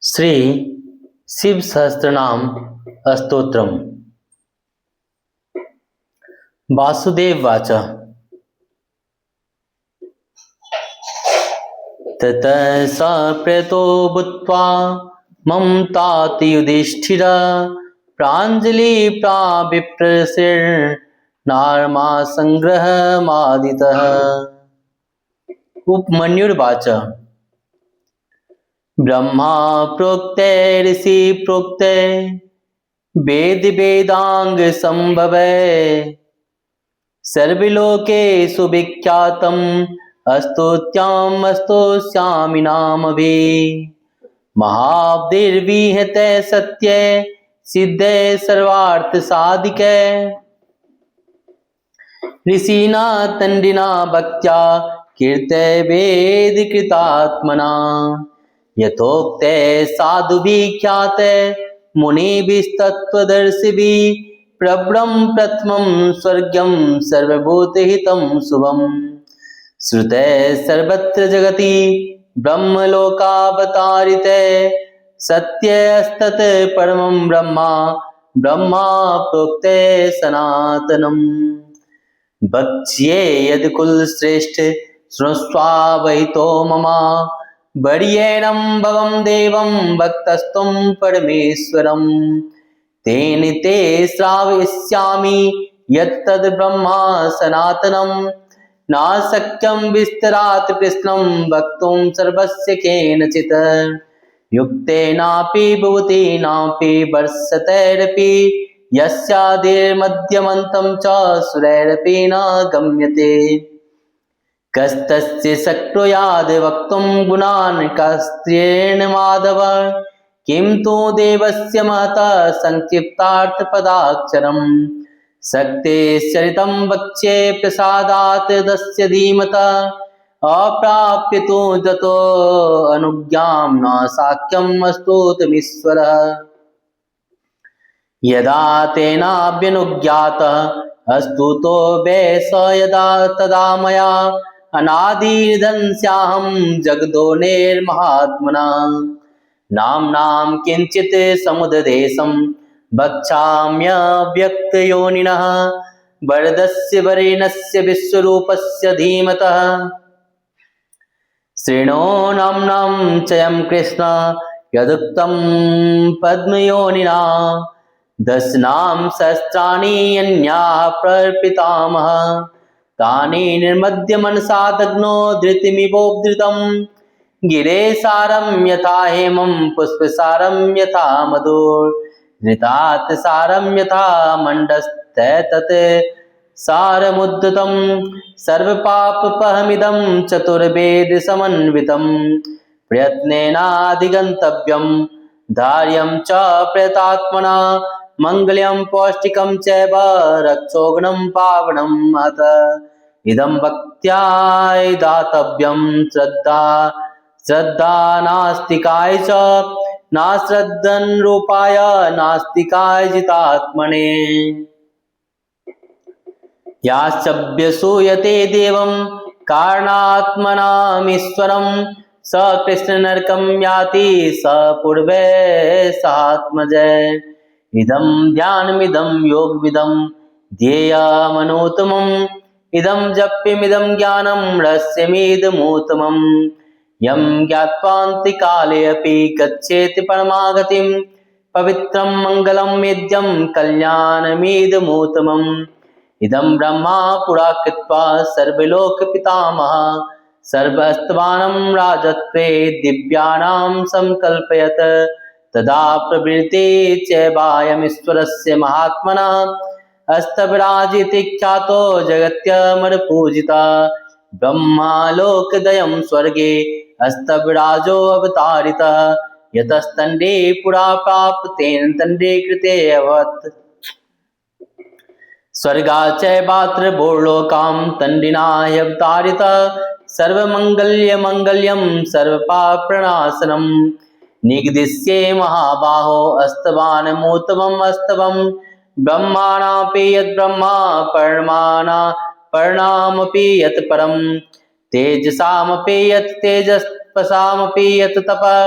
Shri Shiv Sahasranama stotram. Vasudev watch ततः स प्रतो भूत्वा ममताति युधिष्ठिर प्राञ्जलि प्राविप्रसिर्नारमा संग्रहमादितः। उपमन्युर्वाच ब्रह्मा प्रोक्ते ऋषि प्रोक्ते वेद वेदांग संभवे सर्वलोकेषु विख्यातम् स्तोत्रम् स्तोष्यामि नामभि। महाब्धिर्विहते सत्ये सिद्धे सर्वार्थ साधिके ऋषिना तण्डिना भक्त्या कीर्ते वेद कृतात्मना। यथोक्ते साधुभिख्याते मुनिभिस्तत्त्वदर्शिभिः प्रब्रह्म प्रथमं स्वर्ग्यं सर्वभूतहितं शुभम्। श्रुते सर्वत्र जगति ब्रह्मलोकावतारिते सत्यस्तत् परमं ब्रह्मा ब्रह्मा प्रोक्ते सनातनम्। वक्ष्ये यद्कुलश्रेष्ठ शृणुष्वावहितो मम वरीयेणं भवं देवं भक्तस्त्वं परमेश्वरम्। तेन ते श्रावयिष्यामि यत्तद् ब्रह्मा सनातनं नाशक्यं विस्तरात् कृष्णं वक्तुं सर्वस्य केनचित्। युक्तेनापि भुवतीनापि वर्षतैरपि यस्यादिर्मध्यमन्तं च सुरैरपि न गम्यते। कस्तस्य शक्तो याद वक्तुं गुणान् कस्त्रेण माधव। किं तु देवस्य महतः संक्षिप्तार्थपदाक्षरम् शक्तेश्चरितं वक्ष्ये प्रसादात् तस्य धीमतः। अप्राप्य तु ततो अनुज्ञां न शाक्यम् स्तोतुमीश्वरः। यदा तेनाभ्यनुज्ञातः स्तुतो वै स यदा तदा मया अनादिर्धनस्याहं जगदोनेर्महात्मना। नाम्नां किञ्चित् समुददेशं वक्ष्याम्यव्यक्तयोनिनः वरदस्य वरेण्यस्य विश्वरूपस्य धीमतः। शृणो नाम्नां चयं कृष्ण यदुक्तं पद्मयोनिना। दशनां सहस्राणि अन्याः प्रपितामह तानि निर्मद्य मनसा दग्नो धृतिमिवोद्धृतं। गिरेसारं यथा हेमं पुष्पसारं यथा मधुर् सारं यथा मण्डस्तैतत् सारमुद्धृतं। सर्वपापपहमिदं चतुर्वेद समन्वितं प्रयत्नेनाधिगन्तव्यं धार्यं च प्रयतात्मना। मङ्गल्यं पौष्टिकं चैव रक्षोघ्नं पावनं महत्। इदं भक्त्याय दातव्यं श्रद्धा नास्तिकाय च नाश्रद्धन्रूपाय नास्तिकाय जितात्मने। याश्चभ्यसूयते देवं कारणात्मनामीश्वरं स कृष्णनरकं याति स पूर्वे सात्मजय। इदं ध्यानमिदं योगमिदं ध्येयमनूत्तमम्। इदं जप्यमिदं ज्ञानं रहस्यमिदमुत्तमम्। यं ज्ञात्वान्तिकाले अपि गच्छेत् परमागतिं पवित्रं मङ्गलं वेद्यं कल्याणमिदमुत्तमम्। इदं ब्रह्मा पुरा कृत्वा सर्वलोकपितामहः सर्वस्तवानं राजत्वे दिव्यानां संकल्पयत्। तदा प्रवृत्ते चैवायमीश्वरस्य महात्मनः स्तवराजिति ख्यातो जगत्यमरपूजितः। ब्रह्मालोकदयं स्वर्गे स्तवराजो अवतारितः। यतस्तण्डे पुरा प्राप्त तेन तण्डे कृते अभवत्। स्वर्गा चैवात्र भूर्लोकां तण्डिना ह्यवतारितः। सर्वमङ्गल्यमङ्गल्यं सर्वपापप्रणाशनं निगदिष्ये महाबाहो स्तवानमुत्तमम् स्तवम्। ब्रह्माणापि यद्ब्रह्मा पर्णामपि यत् परम् तेजसामपि यत् तेजस्पसामपि यत् तपः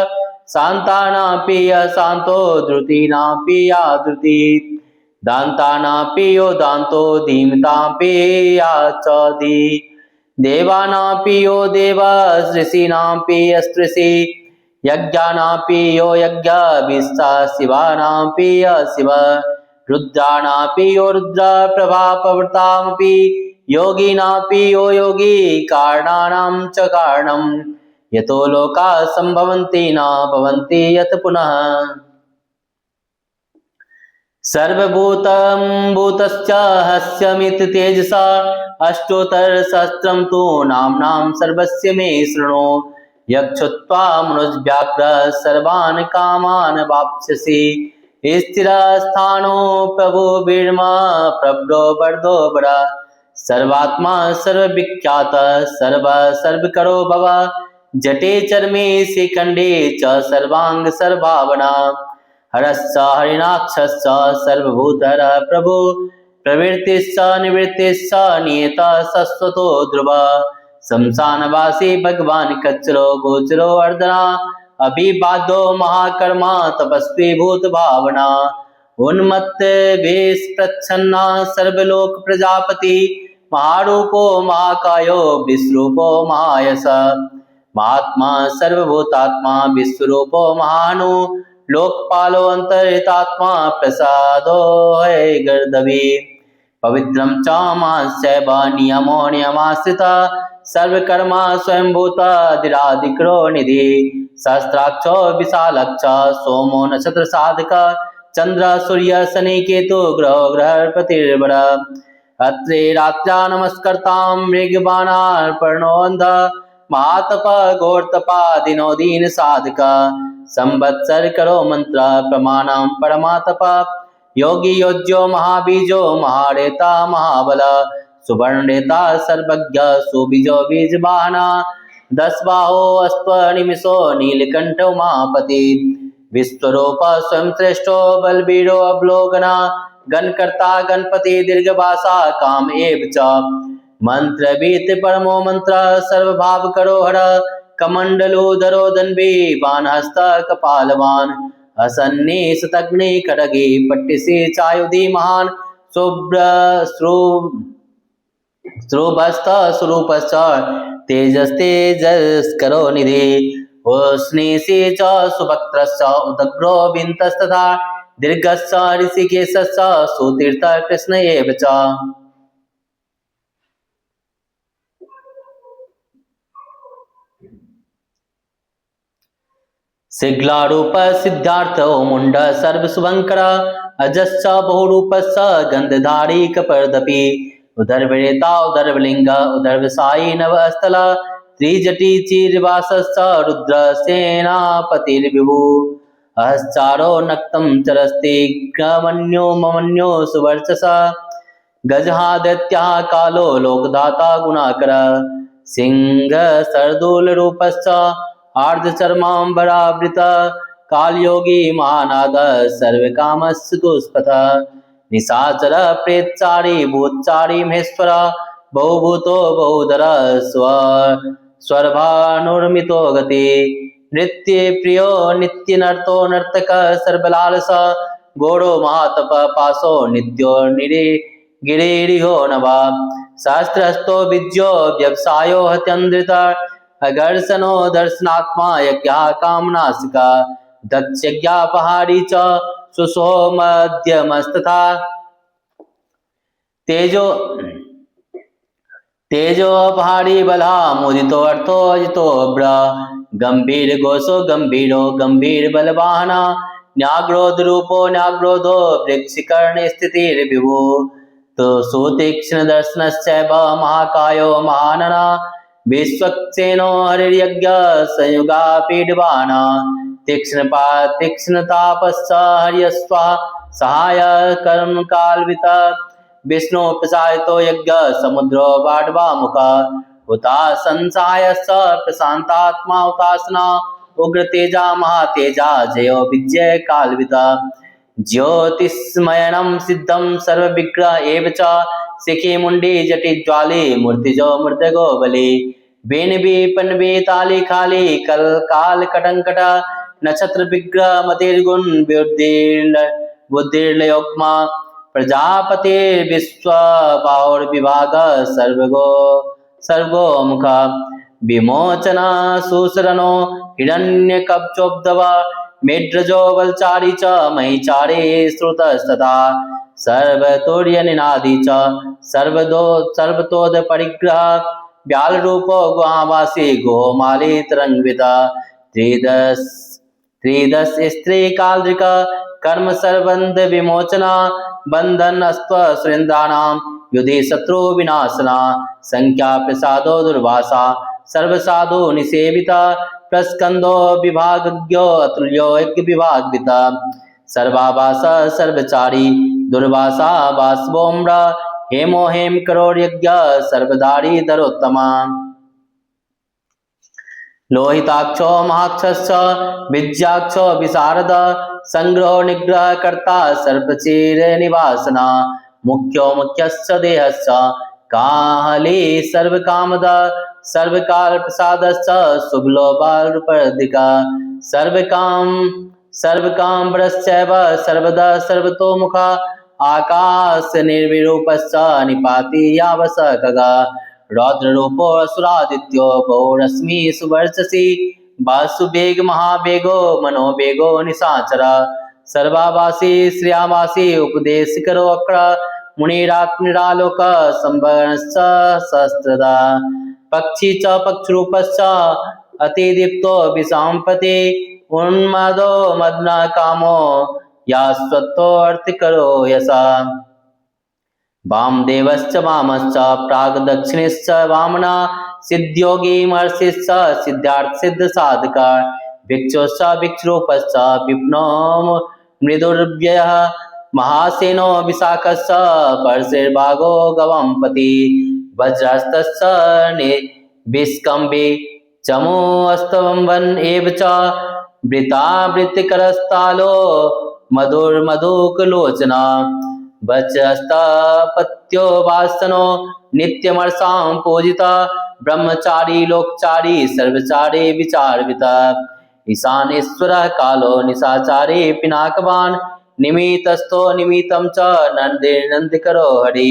शान्तानापि अशान्तो धृतीनापि या धृती दान्तानापि यो दान्तो धीमतापि या च धी देवानापि यो देवः ऋषीणापि यस्त्रिषि यज्ञानापि यो यज्ञभिस्ता शिवानापि शिव रुद्राणापि यो रुद्र प्रभापवृतामपि योगिनापि यो योगी कारणानां च कारणं यतो लोकाः सम्भवन्ति न भवन्ति यत् पुनः सर्वभूतं भूतश्च हस्यमिति तेजसा अष्टोत्तरसहस्रं तु नाम्नां सर्वस्य मे शृणु यक्षुत्वा मनुजव्याघ्र सर्वान् कामान् वाप्स्यसि स्थिरस्थानो प्रभु बीर्मा प्रभ्रो वर्धो वर सर्वात्मा सर्वविख्यात सर्वकरो भव जटे चर्मे शिखण्डे च सर्वांग सर्वावना हरश्च हरिणाक्षश्च सर्वभूतर प्रभु प्रवृत्तिश्च निवृत्तिश्च नियता शाश्वतो ध्रुव शमशानवासी भगवान कच्चरो गोचरो अर्दना अभिवादो महाकर्मा तपस्वी भूत भावना उन्मत्त वेश प्रच्छन्ना सर्वलोक प्रजापति महारूपो महाकायो विश्वरूपो महायश महात्मा सर्वभूतात्मा विश्वरूपो महानु लोकपालो अंतरितात्मा प्रसादो है गर्दवी पवित्रं च मास्यैव नियमो नियमाश्रिता सर्वकर्मा स्वयंभूतादिरादिकरो निधि सहस्राक्षो विशालक्ष सोमो नक्षत्र साधक चंद्र सूर्य शनि केतु ग्रहपतिर्वर अत्रे रात्र्या नमस्कर्तां मृगबाणार्पणोऽन्ध महातप घोरतपा दिनो दीन साधक संवत्सर करो मंत्र प्रमाणं परमातप योगी योज्यो महाबीजो महारेता महाबल सुवर्णरेता सर्वज्ञ सुबीजो बीजवाहना दस बाहो अस्त्वनिमिषो नीलकंठ उमापति विश्वरूप स्वयं श्रेष्ठो बलबीरो अवलोकना गणकर्ता गणपति दीर्घभाषा काम एव च मंत्रवीत परमो मंत्र सर्वभाव करो हर कमंडलो धरो दन्वी बाणहस्त कपालवान असन्नी शतग्नि खड्गे पट्टिसी चायुधि महान शुभ्र श्रुभस्त स्वरूपश्च तेजस्तेजस्करो निधि उष्णीषि च सुभक्त्रश्च उदग्रो विन्तस्तथा दीर्घश्च ऋषिकेशश्च सुतीर्थ कृष्ण एव च शीघ्रारूप सिद्धार्थ मुंड सर्वशुभंकर अजश्च बहुरूपश्च गंधधारी कपर्दपि उदरविरेता उदरवलिंग उदरवसायी नवस्थल त्रिजटी चीरवासश्च रुद्र सेनापतिर्विभु अहश्चारो नक्तं चरस्ति ग्रमन्यो ममन्यो सुवर्चस गजहादित्यः कालो लोकदाता गुणाकर सिंह सर्दूल रूपश्च आर्धचर्मांबरावृत कालयोगी महानाद सर्वकामस्तुष्पथ निशाचर प्रेतचारी भूतचारी महेश्वर बहुभूतो बहुधर स्वरभानुर्मितो गति नृत्य प्रियो नित्य नर्तो नर्तक सर्वलालस घोड़ो महातप पासो नित्यो गिरिहो नवा शास्त्रस्तो विज्यो व्यवसायो हत्यन्द्रित अघर्षणो दर्शनात्मा यज्ञ कामनासिका दक्षयज्ञा पहाड़ी च सुसो मध्यमस्तथा तेजो पहाड़ी बला मुदितो अर्थो अजितो ब्र गंभीर घोषो गंभीरो गंभीर बलवाहना न्याग्रोध रूपो न्याग्रोधो वृक्षकर्ण स्थितिर्विभु तो सुतीक्ष्ण दर्शनश्चैव महाकायो महानना विश्वक्सेनो हरिर्यज्ञ संयुगा पीडवाना तीक्ष्णतापश्च हर्यस्वा सहाय कर्म कालवित विष्णु प्रसारितो यज्ञ समुद्रो बाडवा मुख उता संसायश्च प्रशांतात्मा उतासना उग्र तेजा महातेजा जयो विजय कालवित ज्योतिष्मयनं सिद्धं सर्वविग्रह एव च शिखी मुंडी जटि ज्वाली मूर्तिजो मृदगो बलि बेनबी पनबी ताली खाली कल काल कटंकट नक्षत्र विग्रह मतिर्गुण बुद्धिर्लयोक्मा प्रजापति विश्व विभाग सर्वो मुख विमोचन सुसरनो हिरण्यकवचोद्भव मेढ्रजो बलचारी च महिचारी श्रुतस्तथा सर्वतुर्यनिनादी च सर्वतोद परिग्रह व्यालरूपो गुहावासी गोमाली तरंगविता त्रिदश स्त्री कालद्रिक कर्म सर्वबंध विमोचना बंधन अस्त्व सुरेंद्राणां युधि शत्रु विनाशना संख्या प्रसादो दुर्वासा सर्वसाधु निसेविता प्रस्कंदो विभागज्ञो अतुल्यो यज्ञ विभागविता सर्वाभास सर्वचारी दुर्वासा वासवोम्र हेमो हेम करोड़ यज्ञ सर्वधारी दरोत्तमा लोहिताक्षो महाक्षश्च विज्याक्षो विशारद संग्रह निग्रह कर्ता सर्पचीर निवासना मुख्यो मुख्यश्च देहश्च काहली सर्वकामद सर्वकाल प्रसादश्च शुभलोभारूपदिका सर्वकामरश्चैव सर्वदा सर्वतोमुख आकाश निर्विरूपश्च निपाति यावस खगा रौद्ररूपो असुरादित्यो बहुरश्मि सुवर्चसी वासुवेग महावेगो मनोवेगो निशाचर सर्वावासी श्रियावासी उपदेश करो अक्र मुनिरात्मनिरालोक संवरणश्च सहस्रदा पक्षी च पक्षरूपश्च अतिदीप्तो विशाम्पति उन्मादो मदना कामो यास्वत्तो अर्थिकरो यसा वामदेवश्च वामश्च प्रागदक्षिणश्च वामना सिद्ध्योगी महर्षिश्च सिद्धार्थ सिद्ध साधका भिक्षुश्च भिक्षुरूपश्च विष्णो मृदुर्व्ययः महासेनो विशाखश्च परशुर्भागो गवंपति वज्रहस्तश्च विष्कम्भि चमो अस्तवंवन एव च वृत्तिकरस्तालो मधुकलोचना वचस्तपत्यो वासनो नित्यमर्षां पूजिता ब्रह्मचारी लोकचारी सर्वचारी विचारविता ईशानेश्वरः कालो निशाचारी पिनाकवान् निमितस्थो निमितं च नन्दिकरो हरि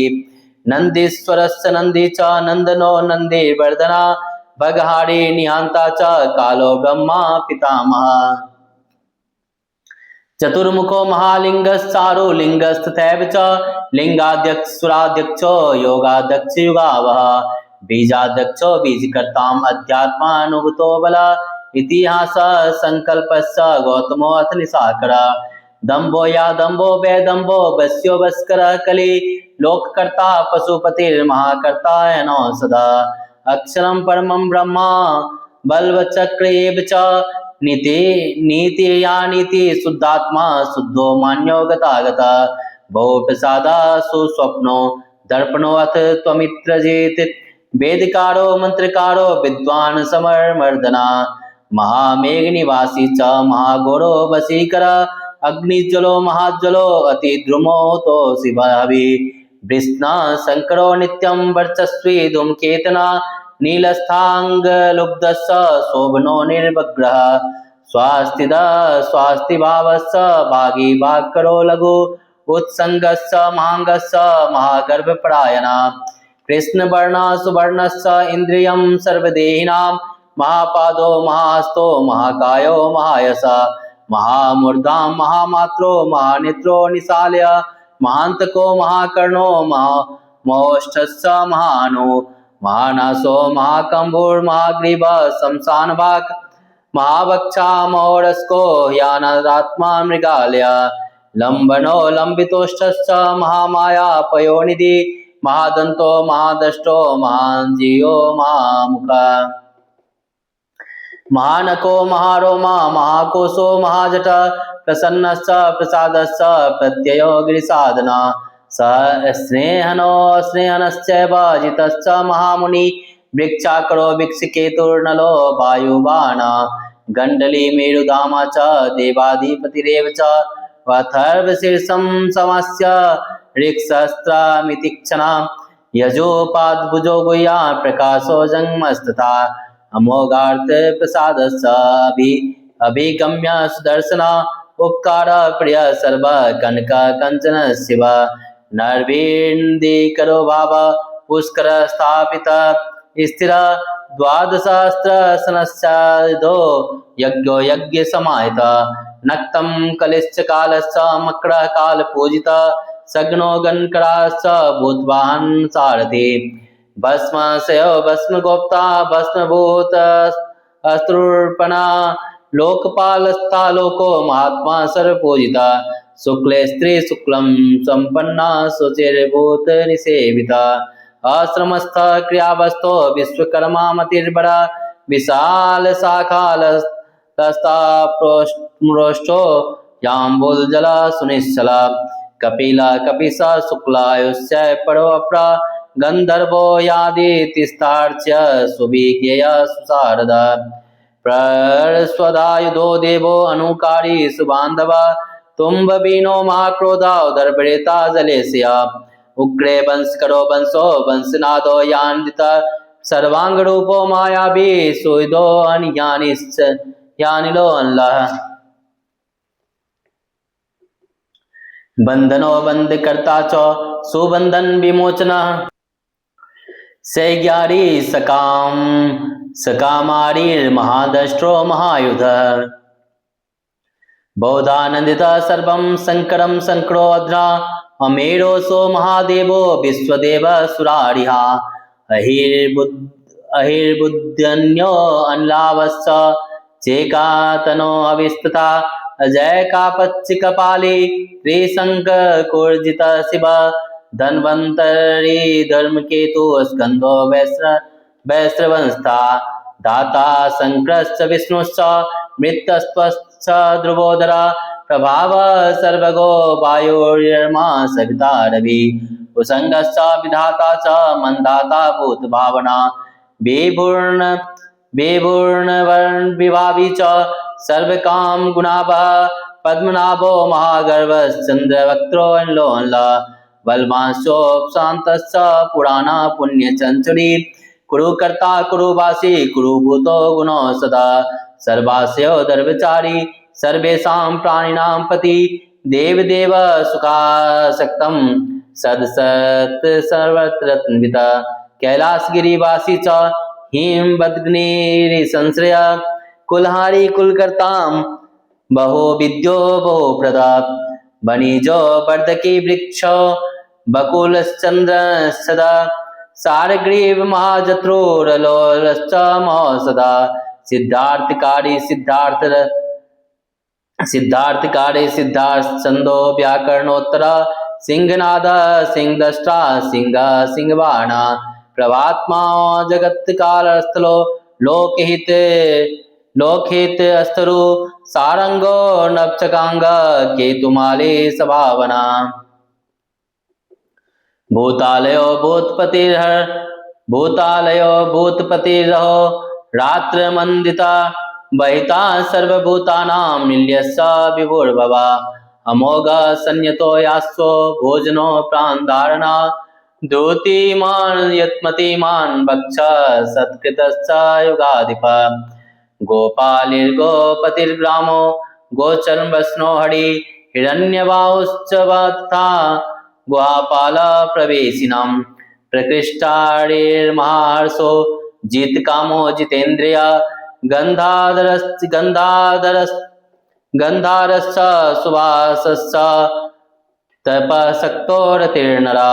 नन्दीश्वरश्च नन्दी च नन्दनो नन्दिवर्धना भगहारी निहान्ता च कालो ब्रह्मा पितामहः चतुर्मुखो महालिंगश्चारो लिंगस्तथैव च लिंगाध्यक्षुराध्यक्षो योगाध्यक्ष युगावः बीजाध्यक्षो बीजकर्ताम् अध्यात्मानुभूतो बल इतिहास संकल्पश्च गौतमो अथ निशाकर दम्भो या दम्भो वैदम्भो वस्यो वस्करः कलि लोककर्ता पशुपतिर्महाकर्ता यनो सदा अक्षरं परमं ब्रह्मा बल्वचक्र एव च नीति या नीति शुद्धात्मा शुद्धो मान्यो गतागता बहु प्रसादा सुस्वप्नो दर्पणो अथ त्वमित्रजेत वेदकारो मंत्रकारो विद्वान समरमर्दना महामेघनिवासी च महाघोरो वशीकर अग्निज्वलो महाज्वलो अतिद्रुमो तो शिवाभि वृष्णा शंकरो नित्यं वर्चस्वी धूमकेतना नीलस्थांगलुब्धश्च शोभनो निर्वग्रह स्वास्तिभावश्च भागी भागकरो लघु उत्संगश्च महांगश्च महागर्भपरायणा कृष्णवर्णा सुवर्णश्च इन्द्रियं सर्वदेहिनां महापादो महाहस्तो महाकायो महायसा महामूर्धां महामात्रो महानेत्रो निशाल्य महान्तको महाकर्णो महामोष्ठश्च महानो महानासो महाकंभुर्महाग्रीव शमशानवाक महावक्षा महोरस्को यानात्मा मृगालय लंबनो लंबितोष्ठश्च महामाया पयोनिधि महादंतो महादष्टो महांजियो महामुख महानको महारोमा महाकोशो महाजट प्रसन्नश्च प्रसादश्च प्रत्ययो गिरिसाधना स्नेहनो स्नेहनश्चैव जितश्च महामुनि वृक्षाकरो वृक्षकेतुर्नलो वायुवान गण्डली मेरुधामा च देवाधिपतिरेव च अथर्वशीर्षं समस्य ऋक्शस्त्रमितिक्षणा यजोपाद्भुजो गुह्या प्रकाशो जङ्मस्तथा अमोघार्थ प्रसादश्च अभिगम्य सुदर्शना उपकार प्रिय सर्व कनक कंचन शिव नरभिंदी करो भाव पुष्कर स्थापित स्थिर द्वादशास्त्र सनश्चादो यज्ञो यज्ञ समाहित नक्तं कलिश्च कालश्च मकर काल पूजित सग्नो गणकराश्च भूतवाहन सारथि भस्मशयो भस्मगोप्ता भस्मभूत अस्त्रुर्पणा लोकपालस्तालोको महात्मा सर्वपूजिता शुक्ले स्त्री शुक्लं संपन्ना शुचिर्भूत निसेविता आश्रमस्थ क्रियावस्तो विश्वकर्मा मतिर्बड़ा विशाल शाखालस्ता प्रोष्ठो याम्बुलजला सुनिश्चला कपिला कपिसा शुक्लायुष्य परो अपरा गंधर्वो यादि तिस्तार्च्य सुविज्ञेय सुशारदा प्रस्वदायुधो देवो अनुकारी सुबांधवा तुम्बीनो महाक्रोधा उदरभृता जलेशया उग्रे वंश करो वंशो वंशनादो यान्वित सर्वांग रूपो मायावी सुदो यानिलो अल्लाह बंधनो बंध करता चो सुबंधन विमोचन सैग्यारी सकाम सकामारीर महादष्ट्रो महायुध बौधानंदिता सर्वं संकरम संकरो अध्रा अमेरोसो महादेवो विश्वदेव सुरारिहा अहिर्बुद्ध्यन्यो अनलावश्च चेकातनो अविस्तता अजय कापच्च कपाली त्रिशंक कूर्जित शिव धन्वंतरी धर्मकेतु स्कंदो वैश्रवंस्था दाता शंकरश्च विष्णुश्च मृत्स्वश्च ध्रुवोदरा प्रभाव सर्वगो वायुर्यमा सविता रवि उसंगश्च विधाता च मंदाता भूत भावना विभूर्ण वर्ण विभावी च सर्वकाम गुणाभः पद्मनाभो महागर्वश्चंद्रवक्त्रो लोहला बलवांशोपशान्तश्च पुराणा पुण्यचंचुरी कुरुकर्ता कुरुवासी कुरुभूतो गुणो सदा सर्वास्यो धर्मचारी सर्वेषां प्राणिनां पति देवदेव सुखासक्तं सदसत् सर्वत्रन्वित कैलासगिरिवासी च हिमवद्ग्निरिसंश्रय कुल्हारी कुलकर्तां बहु विद्यो बहु प्रदात् वणिजो वर्धकी वृक्षो बकुलश्चन्द्र सदा सारग्रीव महाजत्रोरलोलश्च महोसदा सिद्धार्थकारी सिद्धार्थ छंदो व्याकरणोत्तर सिंहनाद सिंहदष्टा सिंह सिंहवाणा प्रभात्मा जगत कालस्थलो लोकहित अस्तरु सारंगो नपचकांग केतुमाले सभावना भूतालयो भूतपतिरहो रात्रमंदिता बहिता सर्वभूतानां निल्यस्य विभुर्भवा अमोघ संयतो यास्व भोजनो प्राणधारणा द्योतिमान यत्मतिमान भक्ष सत्कृतश्च युगाधिप गोपालिर्गोपतिर्ग्रामो गोचर्वस्नो हरि हिरण्यबाहुश्च तथा गुहापाल प्रवेशिनां प्रकृष्टारिर्महार्षो जितकामो जितेन्द्रिय गंधारश्च सुवासश्च तपसक्तो रतिर्नरा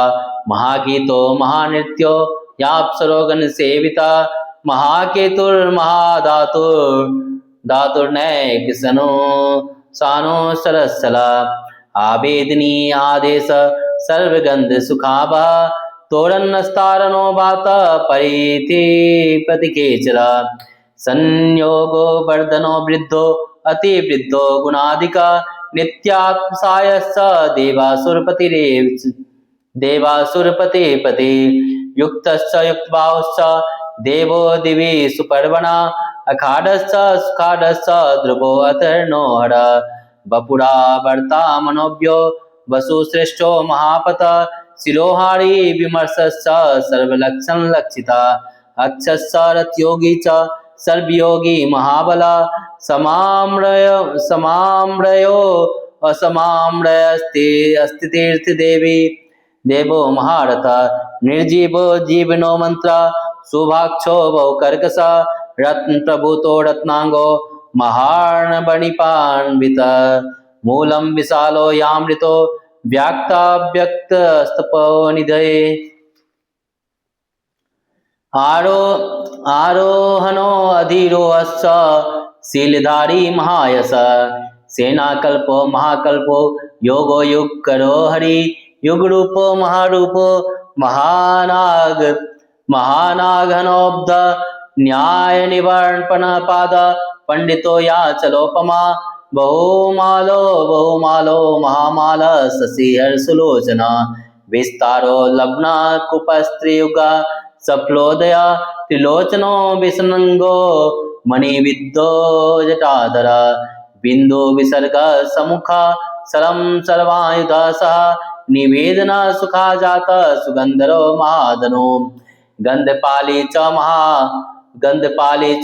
महागीतो महानृत्यो याप्सरोगण सेविता महाकेतुर्महाधातुर्नैक सानो सरसला आवेदनी आदेश सर्वगंध सुखाभा तोरन्नस्तारणो बात परिथि प्रतिकेचरा संयोगो वर्धनो वृद्धो अति वृद्धो गुणाधिका नित्यात्मसायश्च देवासुरपतिपति युक्तश्च युक्तबाहुश्च देवो दिवि सुपर्वणा अखाडश्च सुखाडश्च ध्रुवो अतर्णो हर बपुरा वर्ता मनोभ्यो वसुश्रेष्ठो महापत शिरोहारी विमर्शश्च सर्वलक्षण लक्षिता अक्षश्च रथयोगी च सर्वयोगी महाबला समाम्रयो असमाम्रयस्ते अस्ति तीर्थ देवी देवो महारथ निर्जीवो जीवनो मंत्र शुभाक्षो बहुकर्कश रत्न प्रभूतो रत्नांगो महार्णबणिपान्वित मूलम विशालो यामृतो व्याक्ताव्यक्त स्तपो निधये आरोहणो अधीरो अश्च शीलधारी महायश सेनाकल्पो महाकल्पो योगो युगकरो हरि युग रूपो महारूपो महानाघनोब्ध न्याय निवर्पण पाद पंडितो याचलोपमा बहुमालो महामाल शशिहर सुलोचना विस्तारो लग्न कुपस्त्रियुगा सफलोदया त्रिलोचनो विष्णुंगो मणिविद्यो जटाधर बिंदु विसर्ग समुख सरम सर्वायुध सह निवेदन सुखा जात सुगंधरो महादनो गंधपाली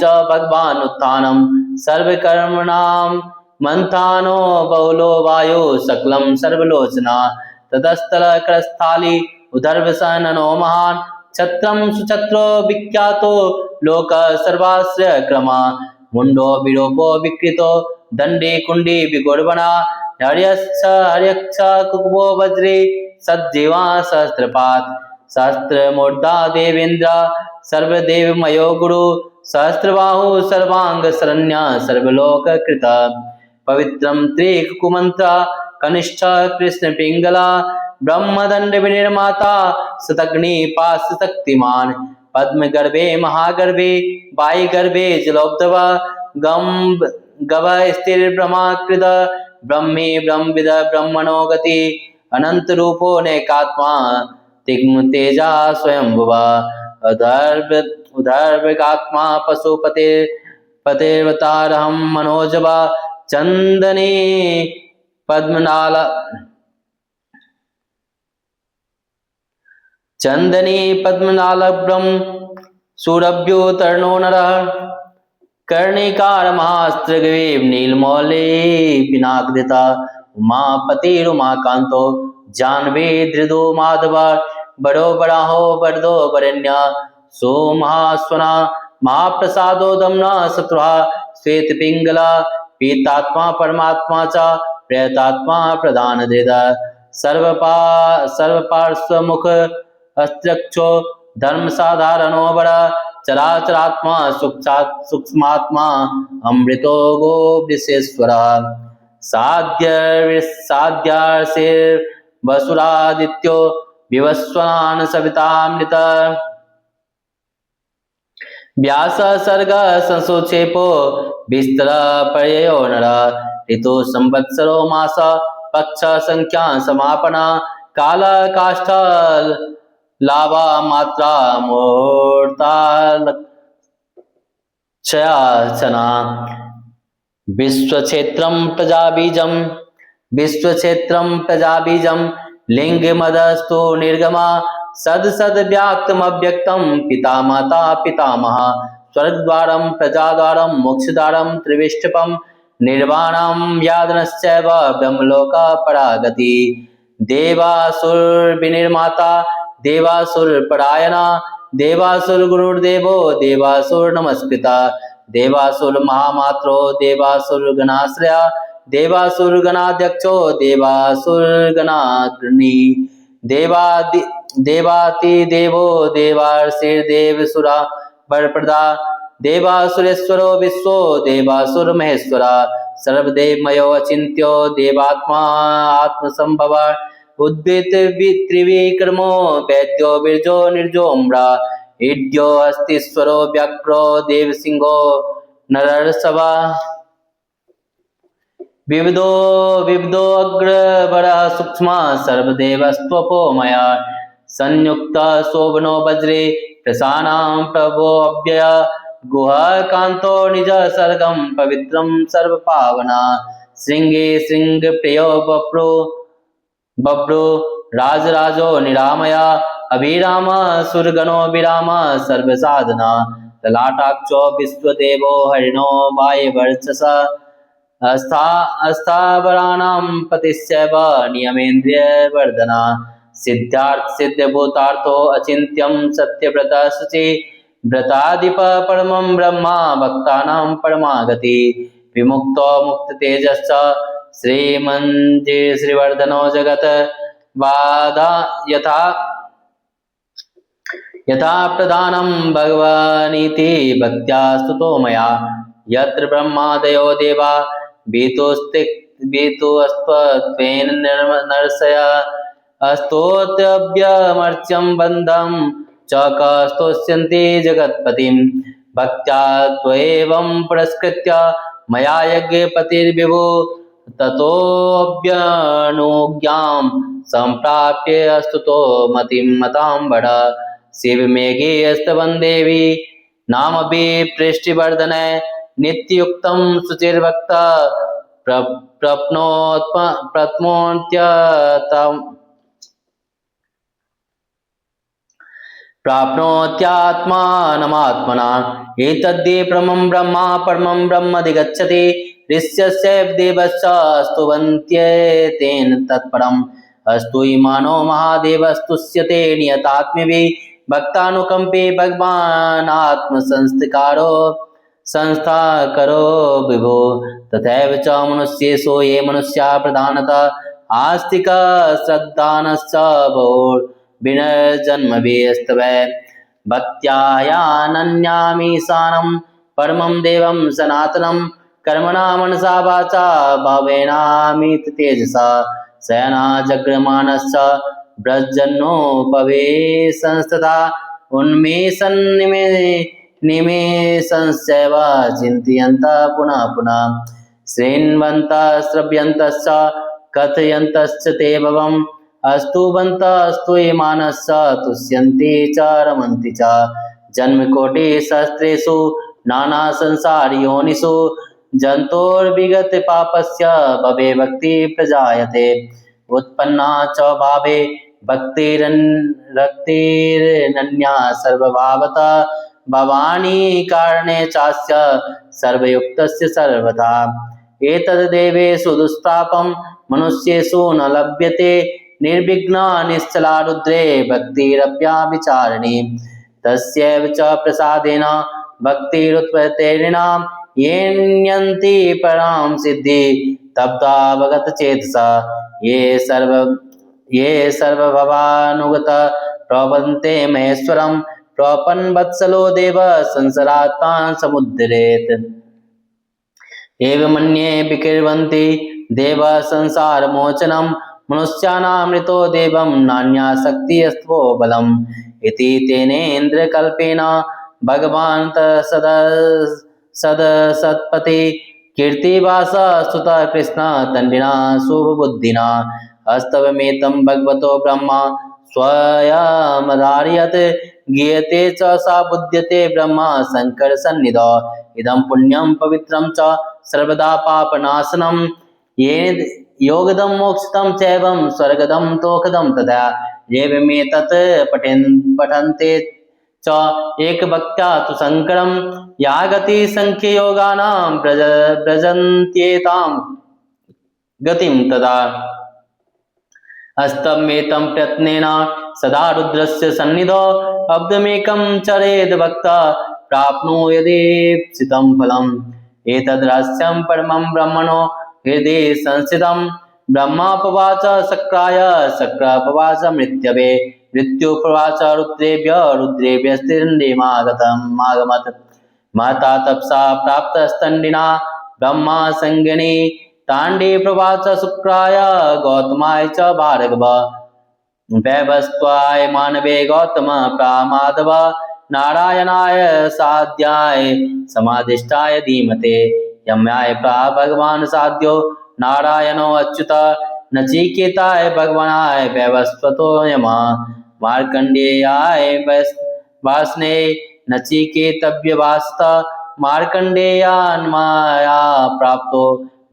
च भगवान उत्थानम सर्वकर्मणां मंथानो बहुलो वायु सकलम सर्वलोचना ततस्थल करस्थाली उदर्वसननो महान छत्रम सुछत्रो विख्यातो लोक सर्वाश्रय क्रमा मुंडो विरूपो विकृतो दंडे कुंडी विगोर्बणा हर्यक्ष कुकुबो वज्रे सज्जीवा सहस्त्रपात सहस्त्रमूर्धा देवेन्द्र सर्वदेवमयो गुरु सहस्रबाहु सर्वांग शरण्य सर्वलोक कृत पवित्रम त्रिकुमंत्र कनिष्ठ कृष्ण पिंगला ब्रह्मदंड विनिर्माता शतग्नि पास शक्तिमान पद्म गर्भे महागर्भे वायु गर्भे जलोद्भव गव स्थिर ब्रह्माकृत ब्रह्मे ब्रह्मविद ब्रह्मणो गति अनंत रूपो नेकात्मा तिग्म तेजा स्वयंभुवा उदर्भगात्मा पशुपते पतेवतारहं मनोजवा चंदने पद्मनालब्रह्म सूरभ्यो तरणो नरः कर्णिकार महास्त्रग्रीव नीलमौले पिनाकदिता उमापतिरुमाकांतो जानवे धृदो माधव बड़ो बड़ाहो बरदो बरण्या सो महास्वना महाप्रसादो दमना शत्रुहा श्वेत पिंगला पीतात्मा परमात्मा च प्रेतात्मा प्रधान दृद सर्वपार्श्वमुख अस्त्रक्षो धर्म साधारणो बड़ चराचरात्मा सूक्ष्मात्मा अमृतो गो विशेश्वर साध्यार्षेर वसुरादित्यो विवस्वान सवितामृत व्यास सर्ग संसोक्षेपो विस्तर पर्ययो नर ऋतु संवत्सरो मास पक्ष संख्या समापना काल काष्ठ लाभा मात्रा मूर्ता क्षयाचना विश्वक्षेत्रं प्रजाबीजं लिंगमदस्तु निर्गमा सद व्याक्तमव्यक्तं पिता माता पितामह स्वर्गद्वारं प्रजाद्वारं मोक्षद्वारं त्रिविष्टपं निर्वाणं यादनश्चैव ब्रह्मलोक परागति देवासुरविनिर्माता देवासुरपरायणा देवासुरगुरुर्देवो देवासुरनमस्कृता देवासुरमहामात्रो देवासुरगणाश्रया देवासुरगणाध्यक्षो देवासुरगणाग्रणी देवातिदेवो देवार्षिर्देवसुरा वरप्रदा देवासुरेश्वरो विश्वो देवासुरमहेश्वरा सर्वदेवमयो अचिन्त्यो देवात्मा आत्मसंभव उद्भित त्रिविक्रमो वैद्यो बिरजो निर्जोम्रा इड्यो अस्तिस्वरो व्याघ्रो देवसिंहो नरसभा विविधो अग्रबरा सूक्ष्म सर्वदेवस्त्वपो मया संयुक्त शोभनो वज्रे प्रसानां प्रभो अव्यय गुहाकान्तो निज सर्गं पवित्रं सर्वपावना श्रृंगे श्रृंगप्रियो बप्रो राजराजो निरामया अभिराम सुरगणो विराम सर्वसाधना ललाटाक्षो विश्वदेवो हरिणो वायुवर्चसा अस्थावराणां पतिश्चैव नियमेन्द्रियवर्धना सिद्धार्थ सिद्धभूतार्थो अचिन्त्यं सत्यव्रत शुचि व्रताधिप परमं ब्रह्मा भक्तानां परमागति विमुक्तो मुक्ततेजश्च श्रीमन्दिर श्रीवर्धनो जगत् बाधा यथा प्रधानं भगवानिति भक्त्या स्तुतो मया यत्र ब्रह्मादयो देवा भीतोऽस्त्वेन नरसय स्तोत्यव्यमर्च्यं बन्धं च कस्तोष्यन्ति जगत्पतिं भक्त्या त्वएवं पुरस्कृत्य मया यज्ञपतिर्विभो ततोऽभ्यनुज्ञां सम्प्राप्य स्तुतो मतिं मतां बड शिवमेघे स्तवन् देवी नामपि पृष्टिवर्धने नित्ययुक्तं शुचिर्भक्त प्राप्नोत्यात्मानमात्मना एतद्धि परमं ब्रह्मा परमं ब्रह्मधिगच्छति ऋष्यस्यैव देवश्च स्तुवन्त्येतेन तत्परम् स्तूयमानो महादेवस्तुष्यते नियतात्मभिः भक्तानुकम्पे भगवानात्मसंस्थाकरो विभो तथैव च मनुष्येषु ये मनुष्या प्रधानतः आस्तिक श्रद्धानश्च बहुर्विनर्जन्मभिस्तवे भक्त्यायानन्यामीशानं परमं देवं सनातनं कर्मणा मनसा वाचा भावेनामित तेजसा शयना जग्रमाणश्च व्रजन्नोपवे संस्तता उन्मेषन्निमेषंश्चैव चिन्तयन्तः पुनः पुनः शृण्वन्तः श्रव्यन्तश्च कथयन्तश्च ते भवम् अस्तुवन्तः स्तूयमानश्च तुष्यन्ति च रमन्ति च जन्मकोटिसहस्रेषु नानासंसारयोनिषु जन्तोर्विगत पापस्य भवे भक्ति प्रजायते उत्पन्ना च भावे भक्तिरनन्या सर्वभावतः भवानी कारणे चास्य सर्वयुक्तस्य सर्वथा एतद्देवेषु दुष्प्रापं मनुष्येषु न लभ्यते निर्विघ्ना निश्चला रुद्रे भक्तिरव्याभिचारिणी तस्यैव च प्रसादेन भक्तिरुत्पत्तेरिणां येन्यन्ति परां सिद्धि तप्तावगत चेतसा ये सर्वभवानुगत प्रपन्ते महेश्वरं प्रपन् वत्सलो देव संसारात्तान् समुद्धरेत् एवमन्ये विकुर्वन्ति देव संसारमोचनं मनुष्याणामृतो देवं नान्या शक्तिरस्त्वो बलम् इति तेनेन्द्रकल्पेन भगवान् सदसत्पति कीर्तिवास सुत कृष्ण तण्डिना शुभबुद्धिना अस्तवमेतं भगवतो ब्रह्मा स्वयमधारयत् गीयते च सा बुध्यते ब्रह्मा शङ्कर सन्निधौ इदं पुण्यं पवित्रं च सर्वदा पापनाशनं येन योगदं मोक्षदं चैवं स्वर्गदं तोखदं तथा एवमेतत् पठन्ते च एकभक्त्या तु शङ्करं या गति संख्ययोगानां व्रजन्त्येतां गतिं तदा अस्तमेतं प्रयत्नेन सदा रुद्रस्य सन्निधौ अब्दमेकं चरेद् भक्ता प्राप्नुयादीप्सितं फलम् एतद् रहस्यं परमं ब्रह्मणो हृदि संस्थितं ब्रह्मापवाच शक्राय शक्रापवाच मृत्यवे मृत्युप्रवाच रुद्रेभ्यस्तिर्निमागमत् महता तपसा प्राप्तस्तण्डिना ब्रह्मा संज्ञनी ताण्डी प्रवाच शुक्राय गौतमाय च भार्गव वैवस्त्वाय मानवे गौतम प्रामादव नारायणाय साध्याय समाधिष्ठाय धीमते यम्याय प्रा भगवान् साध्यो नारायणो अच्युत नचिकेताय भगवानाय वैवस्वतो यमा मार्कण्डेयाय वासने नचिकेतव्यवासत मार्कण्डेयान्माया प्राप्तो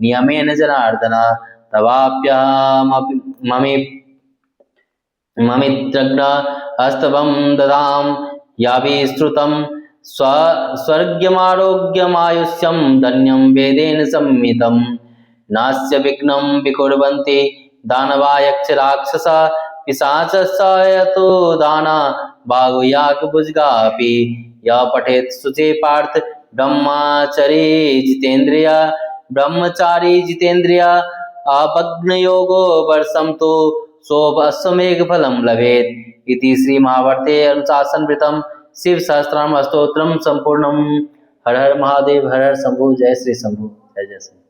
नियमेन जनार्दन तवाप्यहममित्रग्न हस्तवं ददां याभिश्रुतं स्वर्ग्यमारोग्यमायुष्यं धन्यं वेदेन संमितं नास्य विघ्नं विकुर्वन्ति दानवा यक्ष राक्षसा पिशाचश्च यतो दाना बाहुयागभुजगापि यः पठेत् शुचे पार्थ ब्रह्मचारी जितेन्द्रिय अभग्नयोगो वर्षं तु सोऽश्वमेधफलं लभेत् इति श्रीमहाभारते अनुशासनवृत्तं शिवसहस्रनाम स्तोत्रम संपूर्णम। हर हर महादेव, हर हर शंभु, जय श्री शंभु, जय जय शंभु।